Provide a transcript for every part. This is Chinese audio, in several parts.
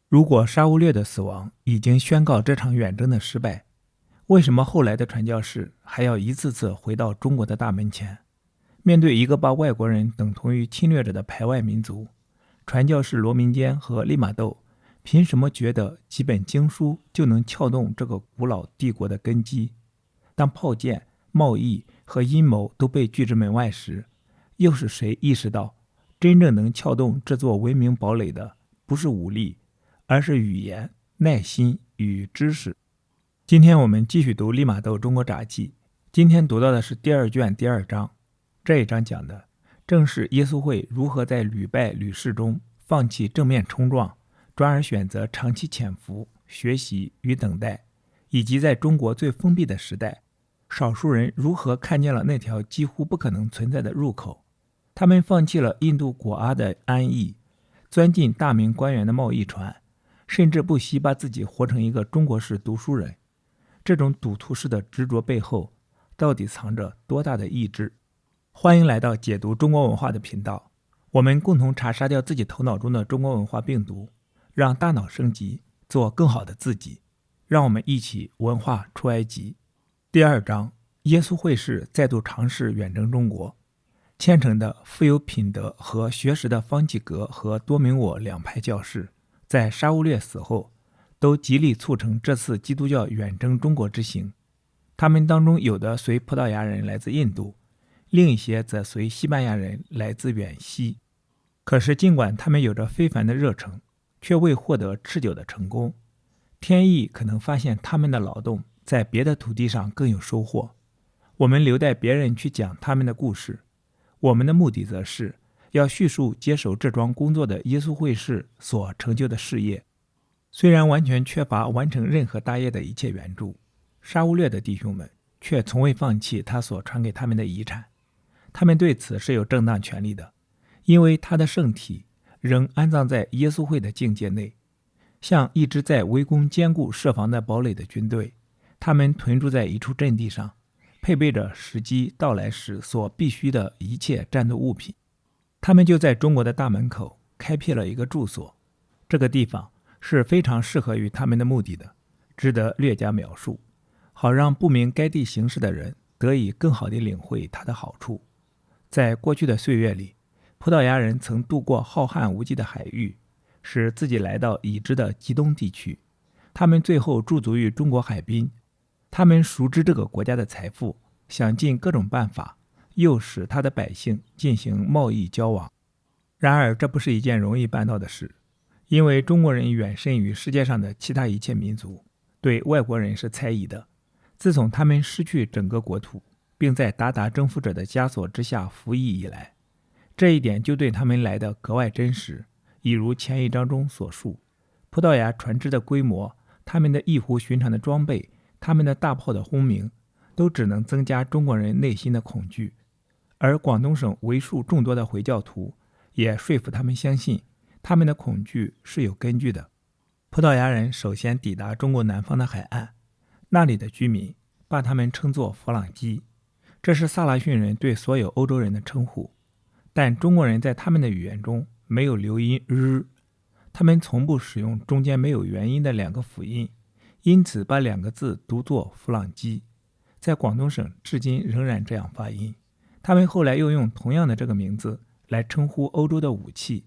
如果沙烏略的死亡已經宣告這場遠征的失敗，為什麼後來的傳教士還要一次次回到中國的大門前？面對一個把外國人等同於侵略者的排外民族，傳教士羅明堅和利瑪竇憑什麼覺得幾本經書就能撬動這個古老帝國的根基？當炮艦、貿易和陰謀都被拒之門外時，又是誰意識到真正能撬動這座文明堡壘的不是武力，而是語言、耐心與知識？今天我們繼續讀利瑪竇中國札記，今天讀到的是第2卷第2章。這一章講的正是耶穌會如何在屢敗屢試中放棄正面衝撞，轉而選擇長期潛伏、學習與等待，以及在中國最封閉的時代，少數人如何看見了那條幾乎不可能存在的入口。他們放棄了印度果阿的安逸，鑽進大明官員的貿易船，甚至不惜把自己活成一個中國式讀書人。這種賭徒式的執着背後，到底藏着多大的意志？歡迎來到解讀中國文化的頻道，我們共同查殺掉自己頭腦中的中國文化病毒，讓大腦升級，做更好的自己。讓我們一起文化出埃及。第2章，耶穌會士再度嘗試遠征中國。虔誠的、富有品德和學識的方濟各和多明我兩派教士，在沙烏略死後，都極力促成這次基督教遠征中國之行。他們當中有的隨葡萄牙人來自印度，另一些則隨西班牙人來自遠西。可是儘管他們有着非凡的熱誠，卻未獲得持久的成功。天意可能發現他們的勞動在別的土地上更有收穫。我們留待別人去講他們的故事，我們的目的則是要敘述接手這樁工作的耶穌會士所成就的事業。雖然完全缺乏完成任何大業的一切援助，沙烏略的弟兄們卻從未放棄他所傳給他們的遺產。他們對此是有正當權利的，因為他的聖體仍安葬在耶穌會的境界內，像一支在圍攻堅固設防的堡壘的軍隊。他們屯駐在一處陣地上，配備着時機到來時所必須的一切戰鬥物品。他們就在中國的大門口開闢了一個住所，這個地方是非常適合於他們的目的的，值得略加描述，好讓不明該地形勢的人得以更好地領會它的好處。在過去的歲月裡，葡萄牙人曾渡過浩瀚無際的海域，使自己來到已知的极東地區。他們最後駐足於中國海濱，他們熟知這個國家的財富，想盡各種辦法誘使他的百姓進行貿易交往。然而這不是一件容易辦到的事，因為中國人遠甚於世界上的其他一切民族，對外国人是猜疑的。自從他們失去整個国土，並在韃靼征服者的枷鎖之下服役以來，這一點就對他們来得格外真實。一如前一章中所述，葡萄牙船只的規模，他們的異乎尋常的裝備，他們的大炮的轟鳴，都只能增加中國人內心的恐懼。而廣東省為數眾多的回教徒也說服他們相信，他們的恐懼是有根據的。葡萄牙人首先抵達中國南方的海岸，那裡的居民把他們稱作弗朗基，這是薩拉遜人對所有歐洲人的稱呼。但中國人在他們的語言中沒有留音日，他們從不使用中間沒有元音的2個輔音，因此把2個字讀作弗朗基。在廣東省至今仍然這樣發音。他們後來又用同樣的這個名字來稱呼歐洲的武器。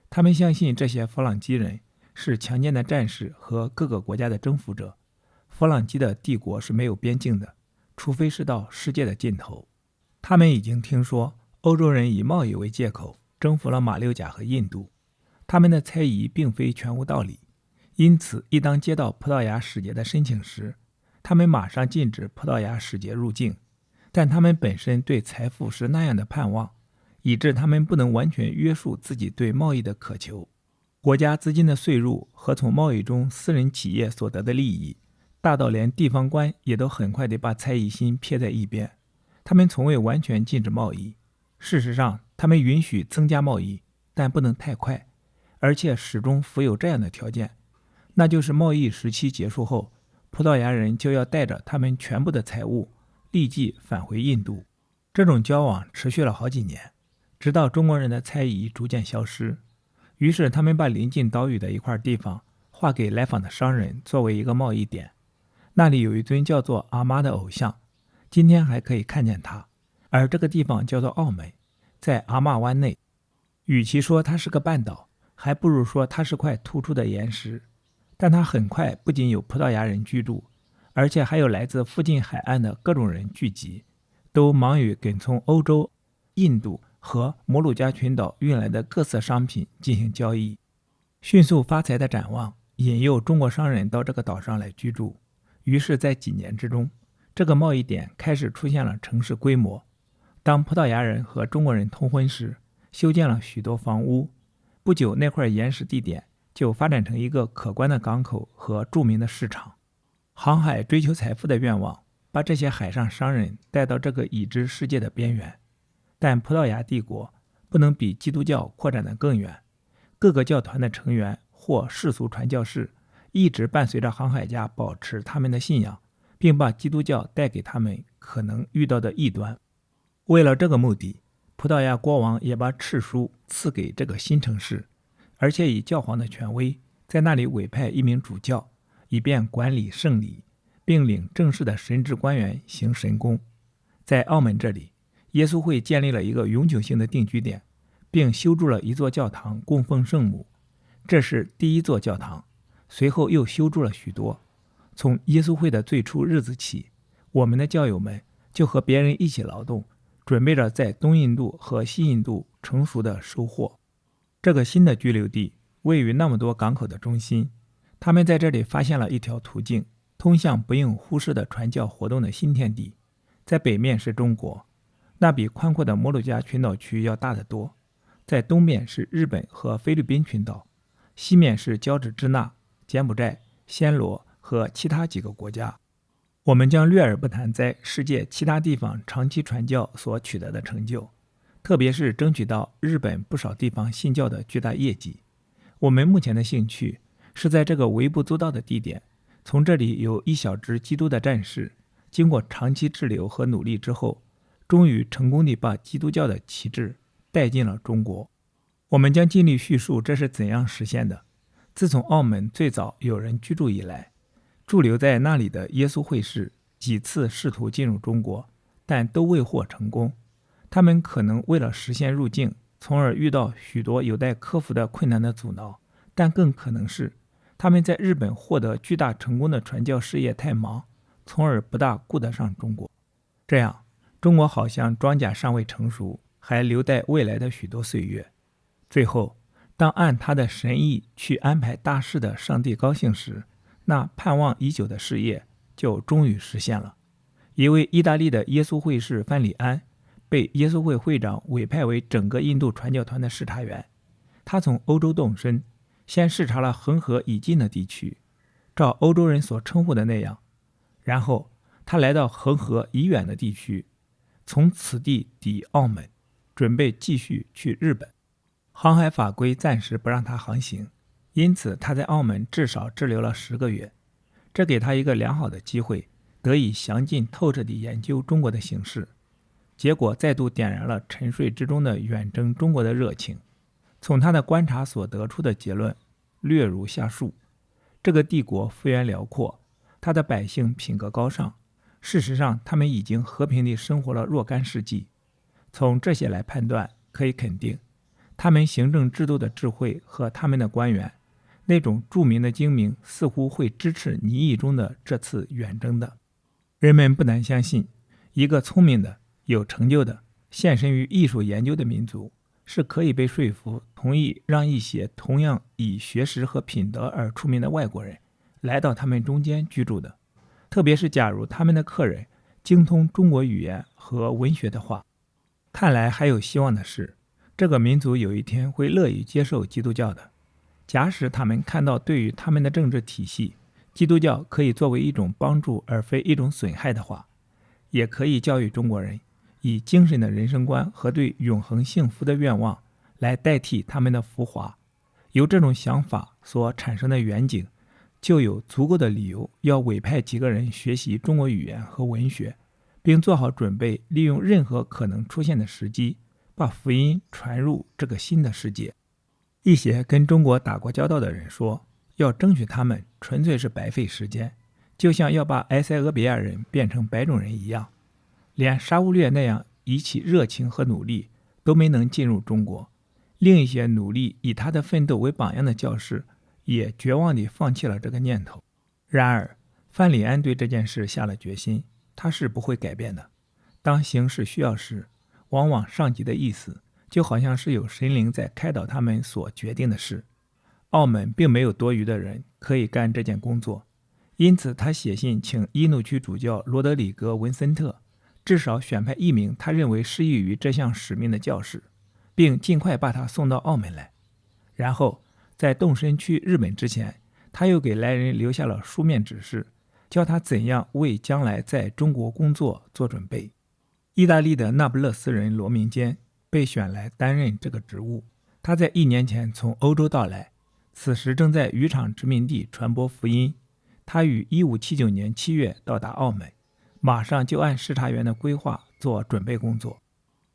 他們相信這些弗朗基人是強健的戰士和各個國家的征服者。弗朗基的帝國是沒有邊境的，除非是到世界的盡頭。他們已經聽說歐洲人以貿易為借口征服了馬六甲和印度，他們的猜疑並非全無道理。因此一當接到葡萄牙使節的申請時，他們馬上禁止葡萄牙使節入境。但他們本身對財富是那樣的盼望，以致他們不能完全約束自己對貿易的渴求。國家資金的稅入和從貿易中私人企業所得的利益，大到連地方官也都很快地把猜疑心撇在一邊。他們從未完全禁止貿易，事實上他們允許增加貿易，但不能太快，而且始終附有这樣的條件，那就是貿易時期結束後，葡萄牙人就要帶着他們全部的財物立即返回印度。這種交往持續了好幾年，直到中國人的猜疑逐漸消失。於是他們把臨近島嶼的一塊地方畫給來訪的商人作為一個貿易點。那裡有一尊叫做阿媽的偶像，今天還可以看見它。而這個地方叫做澳門，在阿媽灣內。與其說它是個半島，還不如說它是塊突出的岩石。但它很快不僅有葡萄牙人居住，而且還有來自附近海岸的各种人聚集，都忙於跟從歐洲、印度和摩魯加群島運來的各色商品進行交易。迅速發財的展望引誘中國商人到這個島上來居住，於是在幾年之中，這個貿易點開始出現了城市規模。當葡萄牙人和中國人通婚時，修建了許多房屋。不久，那塊岩石地點就發展成一個可觀的港口和著名的市場。航海追求財富的願望把這些海上商人帶到這個已知世界的邊緣，但葡萄牙帝國不能比基督教擴展得更遠。各個教團的成員或世俗傳教士一直伴隨着航海家保持他們的信仰，並把基督教帶給他們可能遇到的異端。為了這個目的，葡萄牙國王也把敕書賜給這個新城市，而且以教皇的權威在那裡委派一名主教，以便管理聖禮，並領正式的神職官員行神功。在澳門這裡，耶穌會建立了一個永久性的定居點，並修築了一座教堂供奉聖母。這是第一座教堂，隨後又修築了許多。從耶穌會的最初日子起，我們的教友們就和別人一起勞動，準備着在東印度和西印度成熟的收穫。這個新的居留地位於那麼多港口的中心，他們在這裡發現了一條途徑，通向不應忽視的傳教活動的新天地。在北面是中國，那比寬闊的摩魯加群島區要大得多。在東面是日本和菲律賓群島，西面是交趾支那、柬埔寨、暹羅和其他幾個國家。我們將略而不談在世界其他地方長期傳教所取得的成就，特別是爭取到日本不少地方信教的巨大業績。我們目前的興趣是在這個微不足道的地點，從這裡有一小支基督的戰士，經過長期滯留和努力之後，終於成功地把基督教的旗幟帶進了中國。我們將盡力敘述這是怎樣實現的。自從澳門最早有人居住以來，駐留在那裡的耶穌會士幾次試圖進入中國，但都未獲成功。他們可能為了實現入境，從而遇到許多有待克服的困難的阻撓，但更可能是他們在日本獲得巨大成功的傳教事業太忙，從而不大顧得上中國。這樣，中國好像莊稼尚未成熟，還留待未來的許多歲月。最後，當按他的神意去安排大事的上帝高興時，那盼望已久的事業就終於實現了。一位意大利的耶穌會士范里安被耶穌會會長委派為整個印度傳教團的視察員。他從歐洲動身，先視察了恆河以近的地區，照歐洲人所稱呼的那樣。然後他來到恆河以遠的地區，從此地抵澳門，準備繼續去日本。航海法規暫時不讓他航行，因此他在澳門至少滯留了10個月。這給他一個良好的機會，得以詳盡透徹地研究中國的形勢。結果再度點燃了沉睡之中的遠征中國的熱情。從他的觀察所得出的結論略如下述：這個帝國幅員遼闊，他的百姓品格高尚，事實上他們已經和平地生活了若干世紀。從這些來判斷，可以肯定他們行政制度的智慧和他們的官员那種著名的精明似乎會支持擬議中的這次遠征的。人們不難相信，一個聰明的、有成就的、獻身於藝術研究的民族是可以被說服同意讓一些同樣以學識和品德而出名的外國人來到他們中間居住的，特別是假如他們的客人精通中國語言和文學的話。看來還有希望的是，這個民族有一天會樂於接受基督教的。假使他們看到對於他們的政治體系，基督教可以作為一種幫助而非一種損害的話，也可以教育中國人以精神的人生觀和對永恆幸福的願望來代替他們的浮華。由這種想法所產生的遠景，就有足夠的理由要委派幾個人學習中國語言和文學，並做好準備利用任何可能出現的時機，把福音傳入這個新的世界。一些跟中國打過交道的人說，要爭取他們純粹是白費時間，就像要把埃塞俄比亞人變成白種人一樣。連沙烏略那樣以其熱情和努力都沒能進入中國，另一些努力以他的奮鬥為榜樣的教士也絕望地放棄了這個念頭。然而范里安對這件事下了決心，他是不會改變的。當形勢需要時，往往上級的意思就好像是有神靈在開導他們所決定的事。澳門並沒有多餘的人可以幹這件工作，因此他寫信請伊努区主教罗德里格·文森特至少選派一名他認為適宜於這项使命的教士，並盡快把他送到澳門來。然後在动身去日本之前，他又給来人留下了書面指示，教他怎樣為將來在中國工作做準備。意大利的那不勒斯人羅明坚被選来擔任這個職務。他在1年前從歐洲到來，此時正在漁場殖民地傳播福音。他於1579年7月到達澳門，馬上就按視察員的規劃做準備工作。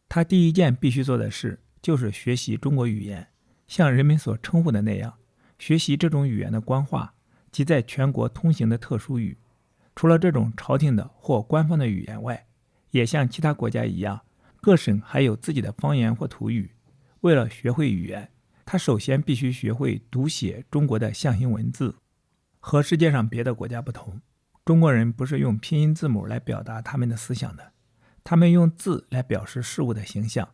他第一件必須做的事就是學習中國語言，像人們所稱呼的那樣，學習這種語言的官話及在全國通行的特殊語。除了這種朝廷的或官方的語言外，也像其他國家一樣，各省還有自己的方言或土語。為了學會語言，他首先必須學會讀寫中國的象形文字。和世界上別的國家不同，中國人不是用拼音字母來表達他們的思想的，他們用字來表示事物的形象。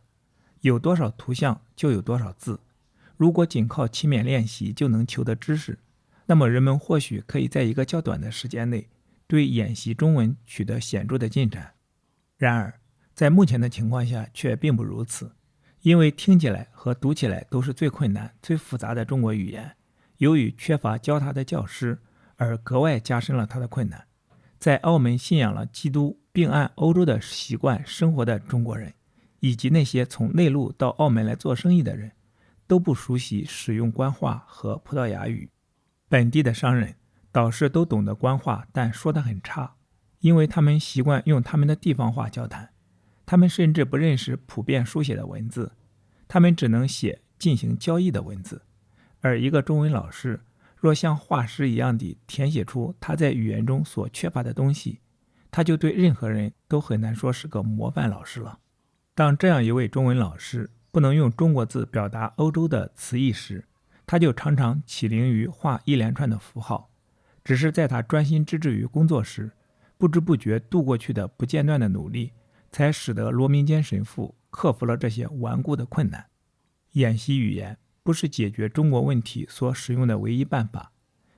有多少圖像就有多少字。如果僅靠勤勉練習就能求得知識，那麼人們或許可以在一個較短的時間內對演習中文取得顯著的進展。然而在目前的情況下卻並不如此，因為听起來和讀起来都是最困難最複雜的中國語言，由於缺乏教他的教師而格外加深了他的困難。在澳門信仰了基督並按歐洲的習慣生活的中國人，以及那些從內陸到澳門來做生意的人，都不熟悉使用官话和葡萄牙語。本地的商人倒是都懂得官话，但說得很差，因為他們習慣用他們的地方话交談。他們甚至不認識普遍書寫的文字，他們只能寫進行交易的文字。而一個中文老師若像畫師一樣地填寫出他在語言中所缺乏的東西，他就對任何人都很難說是個模範老師了。當這樣一位中文老師不能用中國字表達歐洲的詞義時，他就常常起靈於畫一連串的符號。只是在他專心致志於工作時，不知不覺度過去的不間斷的努力，才使得羅明坚神父克服了這些頑固的困難。演習語言不是解決中國問題所使用的唯一辦法。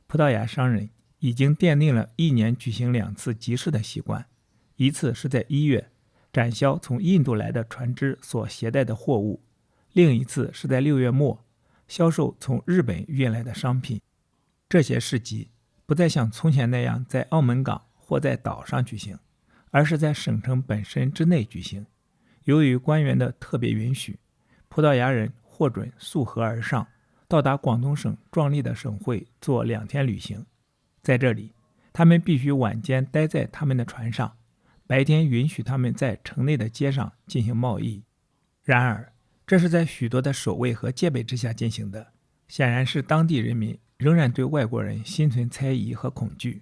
葡萄牙商人已經奠定了1年舉行2次集市的習慣，一次是在1月展銷從印度來的船只所攜帶的貨物，另一次是在6月末銷售從日本運來的商品。這些市集不再像從前那樣在澳門港或在島上舉行，而是在省城本身之內舉行。由於官员的特別允許，葡萄牙人獲准溯河而上，到達廣東省壯麗的省會做2天旅行。在這裡，他們必須晚間待在他們的船上，白天允許他們在城內的街上進行貿易。然而，這是在許多的守衛和戒備之下進行的，顯然是當地人民仍然對外國人心存猜疑和恐懼。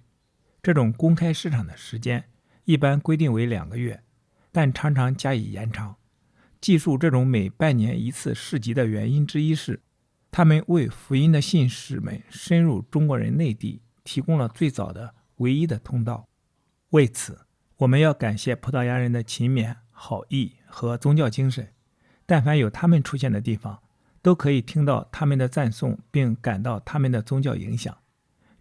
這種公開市場的時間一般規定為2個月，但常常加以延長。記述這種每半年一次市集的原因之一是，他們為福音的信使們深入中國人內地提供了最早的唯一的通道。為此，我們要感謝葡萄牙人的勤勉、好意和宗教精神。但凡有他們出現的地方，都可以聽到他們的讚頌，並感到他們的宗教影響。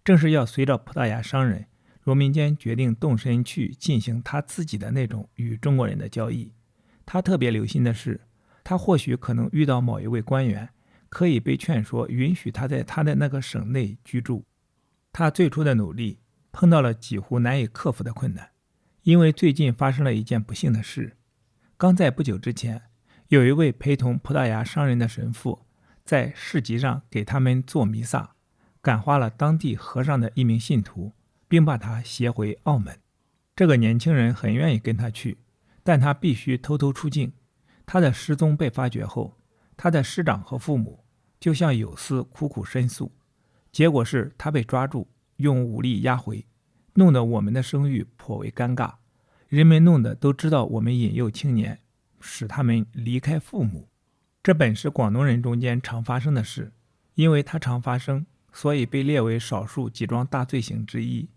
正是要隨着葡萄牙商人，羅明坚決定動身去進行他自己的那種與中國人的交易。他特別留心的是，他或許可能遇到某一位官員，可以被勸說允許他在他的那個省內居住。他最初的努力碰到了幾乎難以克服的困難，因為最近發生了一件不幸的事。剛在不久之前，有一位陪同葡萄牙商人的神父在市集上給他們做彌撒，感化了當地和尚的一名信徒，並把他携回澳門。這個年輕人很願意跟他去，但他必須偷偷出境。他的失蹤被發覺後，他的師長和父母就向有司苦苦申訴，結果是他被抓住，用武力押回，弄得我們的聲譽頗為尷尬。人們弄得都知道我們引誘青年，使他們離開父母。這本是廣東人中間常發生的事，因為它常發生，所以被列為少數幾樁大罪行之一。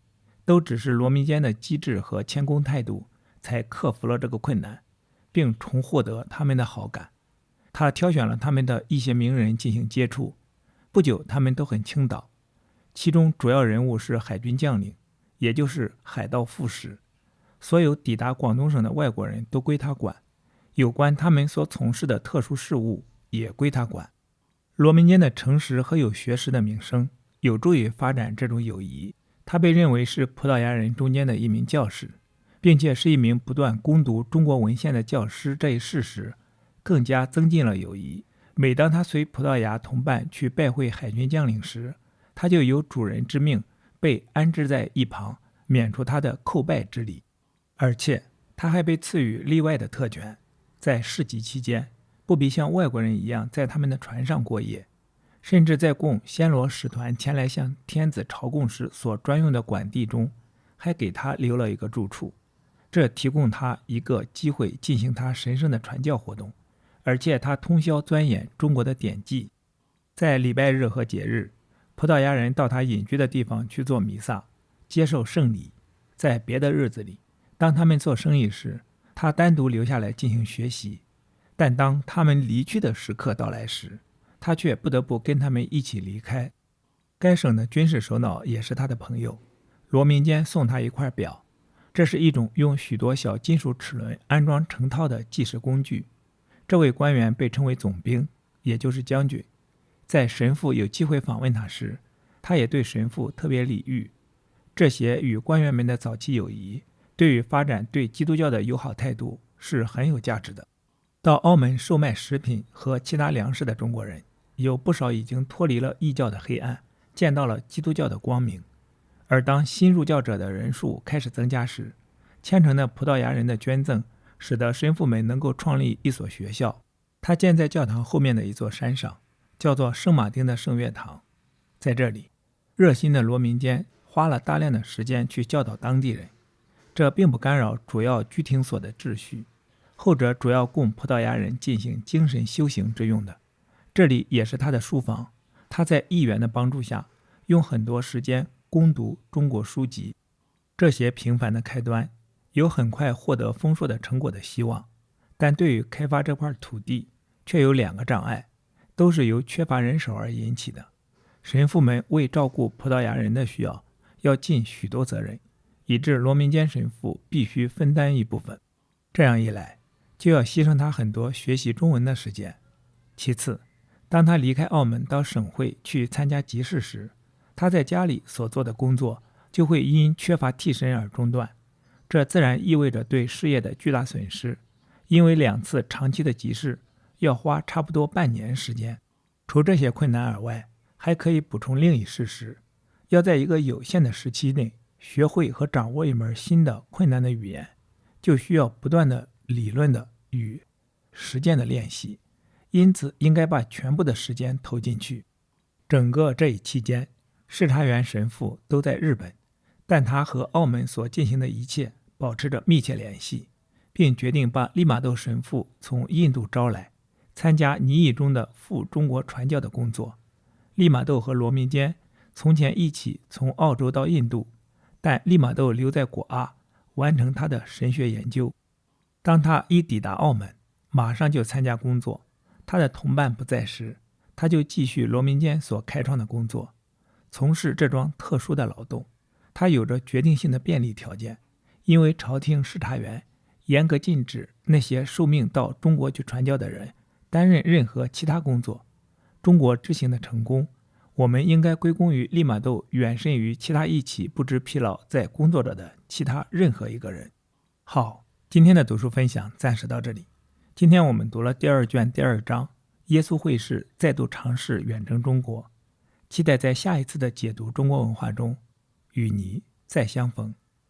都只是羅明堅的機智和谦恭態度，才克服了這個困難，並重獲得他們的好感。他挑選了他們的一些名人進行接觸，不久他們都很傾倒。其中主要人物是海軍將領，也就是海盜副使。所有抵達廣東省的外國人都歸他管，有關他們所從事的特殊事務也歸他管。羅明堅的誠實和有學識的名聲有助於發展這種友誼。他被認為是葡萄牙人中間的一名教士，並且是一名不斷攻讀中國文獻的教師，這一事實更加增進了友誼。每當他隨葡萄牙同伴去拜會海軍將領時，他就有主人之命被安置在一旁，免除他的叩拜之禮。而且他還被賜予例外的特權，在市集期間不必像外國人一樣在他們的船上過夜，甚至在供暹羅使团前來向天子朝贡时所专用的馆地中，還給他留了一個住處，這提供他一個機會進行他神聖的傳教活動。而且他通宵鑽研中國的典籍，在禮拜日和節日，葡萄牙人到他隱居的地方去做彌撒，接受聖禮。在別的日子裡，當他們做生意時，他單獨留下來進行學習，但當他們離去的時刻到來時，他卻不得不跟他們一起離開。該省的軍事首腦也是他的朋友，羅明堅送他一塊表，這是一種用許多小金屬齒輪安裝成套的計時工具。這位官員被稱為總兵，也就是將軍。在神父有機會訪問他時，他也對神父特別禮遇。這些與官員們的早期友誼，對於發展對基督教的友好態度是很有價值的。到澳門售賣食品和其他糧食的中國人，有不少已經脫離了異教的黑暗，見到了基督教的光明。而當新入教者的人數開始增加時，虔誠的葡萄牙人的捐贈使得神父們能夠創立一所學校，它建在教堂後面的一座山上，叫做聖馬丁的聖樂堂。在這裡，熱心的羅明堅花了大量的時間去教導當地人，這並不干擾主要居廷所的秩序，後者主要供葡萄牙人進行精神修行之用的。這裡也是他的書房，他在議員的幫助下，用很多時間攻讀中國書籍。這些平凡的開端有很快獲得豐碩的成果的希望，但對於開發這塊土地卻有兩個障礙，都是由缺乏人手而引起的。神父們為照顧葡萄牙人的需要，要盡許多責任，以致羅明堅神父必須分擔一部分。這樣一來，就要犧牲他很多學習中文的時間。其次，當他離開澳門到省會去參加集市時，他在家裡所做的工作就會因缺乏替身而中斷。這自然意味着對事業的巨大損失，因為2次長期的集市要花差不多半年時間。除這些困難而外，還可以補充另一事實，要在一個有限的時期內學會和掌握一門新的困難的語言，就需要不斷的理論的與實踐的練習，因此應該把全部的時間投進去。整個這一期間，視察員神父都在日本，但他和澳門所進行的一切保持着密切聯繫，並決定把利瑪竇神父從印度招來，參加尼義中的赴中國傳教的工作。利瑪竇和羅明堅從前一起從澳洲到印度，但利瑪竇留在果阿完成他的神學研究。當他一抵達澳門，馬上就參加工作。他的同伴不在時，他就繼續羅明堅所開創的工作，從事這樁特殊的勞動。他有着決定性的便利條件，因為朝廷視察員嚴格禁止那些受命到中國去傳教的人擔任任何其他工作。中國之行的成功，我們應該歸功於利瑪竇遠甚於其他一起不知疲勞在工作着的其他任何一個人。好，今天的讀書分享暫時到這裡。今天我們讀了第2卷第2章，耶穌會士再度嘗試遠征中國。期待在下一次的解讀中國文化中與你再相逢。